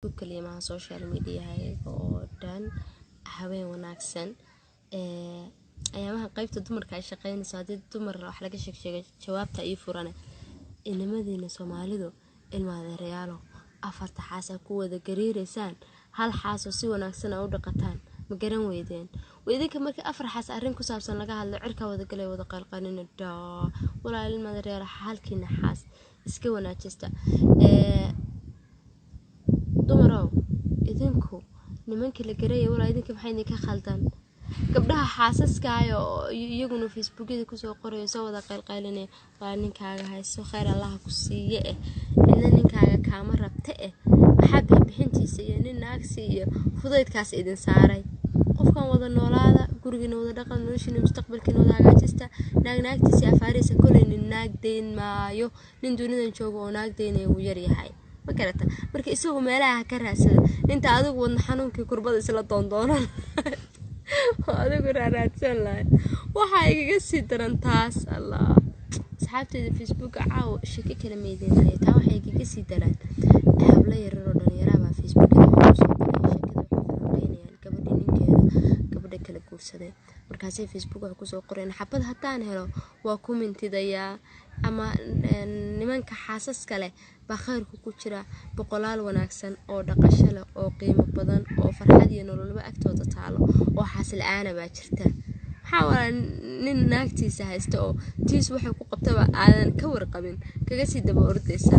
كلمة social media هاي ودان هواي وناكسن أيامها قيبت الدمر كعشقين صاديد الدمر راح لقى شك جوابته أي فرنة إن مدينة سوماليدو الماذا ريالو أفرت حاسة قوة ذا قرير إنسان هل حاسو سوى ناكسن أو دقتان مقرن ويدين وإذا كمرك أفرح حاسة أرنكو سابسن لقاها العركة وذا قلي وذا قلقانين الدا ولا الماذا ريالو حالكي نحاس اسكو ناجستا دمرو idinku nimanka la gareeyay walaa idinka maxay ka khaldan gabdhaha xaasaskaayo iyaguna facebookada ku soo qorayo soo wada qalqalinay waa ninkaaga hayso khayr Allah ku siiye inna ninkaaga kaama rabta maxaa bixintiisa iyo nin naagsi iyo fudaydkaas idin saaray qofkan wada noolaada gurigiina wada dhaqan noloshiina mustaqbalkiina wada hagaajista naagtiisa afaarisa kulay nin naag deyn maayo nin dunidan joogo oo naag deynay uu yar yahay makarata markii isagu meelaha ka raasada inta adigu wadna xanuunkii kurbada isla doondoonan adigu raadsan lahayd waxa iga sii daran taas Allah asxaabtayda Facebook caaw shaki kala meedeynay taa waxa iga sii daran habla yar oo dhalinyarada Facebook gabadha kala guursaday markaasay Facebook ku soo qoreen xabad hataan helo waa commentidaya ama nimanka xaasaska leh bakhayrku ku jira boqolaal wanaagsan oo dhaqasho leh oo qiimo badan oo farxad iyo nololba agtooda taalo oo xasil aana ba jirta waxa nin naagtiisa haysto oo tiis waxa ku qabtaba aadan ka warqabin kaga sii daba ordaysa